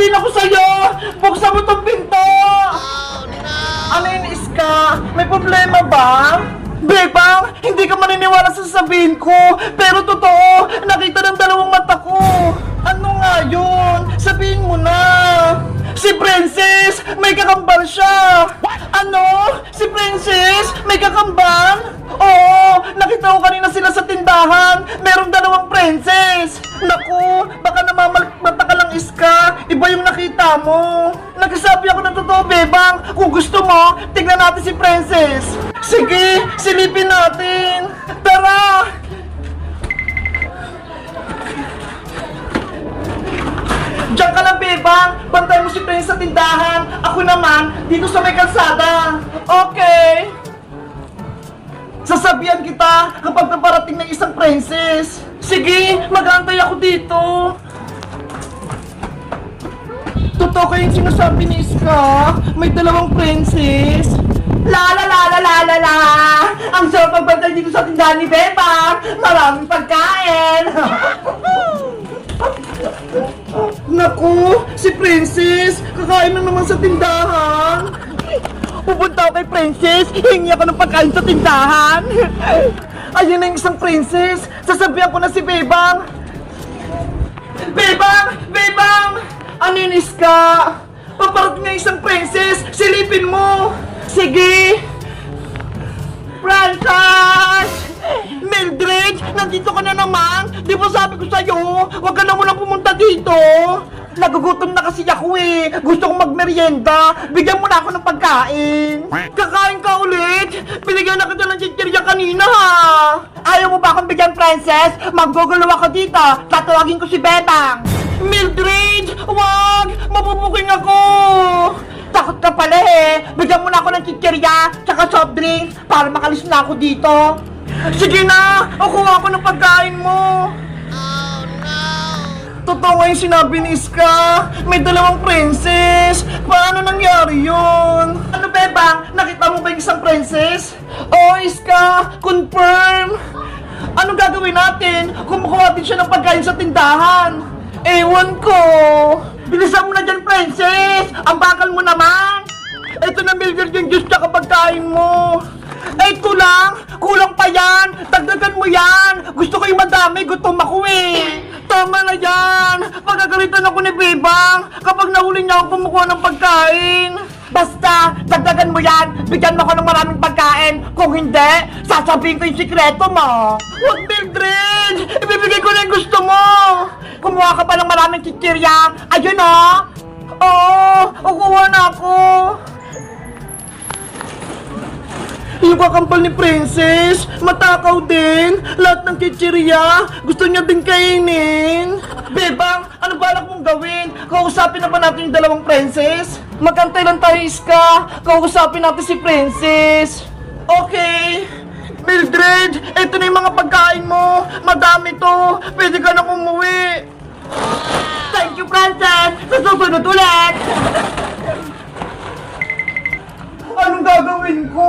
sasabihin ako sa'yo! Buksan mo tong pinto! Ano yun, Iska? May problema ba? Bebang, hindi ka maniniwala sa sasabihin ko. Pero totoo, nakita ng dalawang mata ko. Ano nga yun? Sabihin mo na. Si Princess, may kakambal siya. Ano? Si Princess, may kakambal? Oo, nakita ko kanina sila sa tindahan. Merong dalawang princess. Naku, baka namamalmata ka lang, Iska. Iba yung nakita mo. Nagsasabi ako ng totoo, Bebang. Kung gusto mo, tignan natin si Princess. Sige, silipin natin. Tara! Diyan ka lang, Bebang. Bantay mo si Princess sa tindahan. Ako naman, dito sa may kalsada. Okay. Sasabihan kita kapag naparating ng isang princess. Sige, mag-aantay ako dito. Totoo kayong sinasabi ni Iska? May dalawang princess? La la la la la la la! Ang sarap magbantay dito sa tindahan ni Bebang! Maraming pagkain! Naku, si Princess! Kakain na naman sa tindahan! Pupunta ako kay Princess, hingi ako ng pagkain sa tindahan. Ayun na yung isang Princess, sasabihan ko na si Bebang. Bebang! Bebang! Ano yun, Iska? Paparating na isang Princess, silipin mo. Sige. Princess! Mildred, nandito ka na naman. Di ba sabi ko sa'yo, huwag ka na munang pumunta dito. Nagugutom na kasi ako eh. Gusto kong magmerienda. Bigyan mo na ako ng pagkain. Kakain ka ulit? Binigyan na kita ng chichirya kanina ha. Ayaw mo ba akong bigyan, Princess? Maggugulo ako dito. Tatawagin ko si Bebang. Mildred! Wag! Mabubuking ako! Takot ka pala eh. Bigyan mo na ako ng chichirya tsaka soft drinks para makalis na ako dito. Sige na! Kukuha ako ng pagkain mo. Totoo nga yung sinabi ni Iska. May dalawang princess. Paano nangyari yun? Ano, Bebang? Nakita mo ba yung isang princess? Oo, Iska. Confirm. Anong gagawin natin? Kumukuha din siya ng pagkain sa tindahan. Ewan ko. Bilisan mo na dyan, princess. Ang bakal mo naman. Ito na, Mildred, yung juice tsaka pagkain mo. Ito lang. Kulang pa yan. Dagdagan mo yan. Gusto ko yung madami. Gutom ako eh. Tama na yan! Pagkagalitan ako ni Bebang kapag nahuli niya ako kumukuha ng pagkain. Basta, dagdagan mo yan! Bigyan mo ako ng maraming pagkain! Kung hindi, sasabihin ko yung sikreto mo! Huwag, Mildred! Ibibigay ko na yung gusto mo! Kumuha ka pa ng maraming chichirya! Ayun o! Oo! Kukuha na ako! Yung kakambal ni Princess, matakaw din. Lahat ng chichirya, gusto niya din kainin. Bebang, ano balak mong gawin? Kausapin na ba natin yung dalawang princess? Magantay lang tayo, Iska. Kausapin natin si Princess. Okay. Mildred, eto na yung mga pagkain mo. Madami to. Pwede ka na umuwi. Thank you, Princess. Sa susunod ulit. Anong gagawin ko?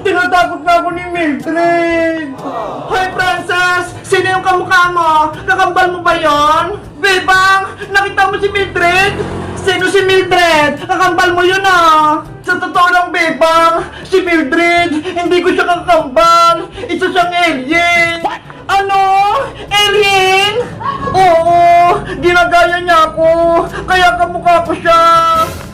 Tinatakot na ako ni Mildred. Hoy, Princess! Sino yung kamukha mo? Kakambal mo ba yon? Bebang! Nakita mo si Mildred? Sino si Mildred? Kakambal mo yun ah! Sa totoo lang, Bebang, si Mildred, hindi ko siya kakambal. Isa siyang alien. Ano? Alien? Oo, ginagaya niya ako. Kaya kamukha ko siya.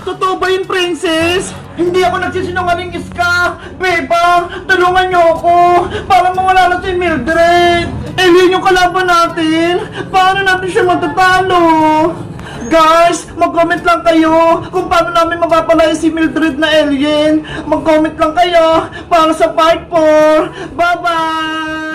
Totoo ba yun, Princess? Hindi ako nagsisinungaling, Iska. Bebang, tulungan niyo ako para mawala na si Mildred. Alien yung kalaban natin. Paano natin siya matatalo? Guys, mag-comment lang kayo kung paano namin mapapalaya si Mildred na alien. Mag-comment lang kayo para sa part 4. Bye-bye!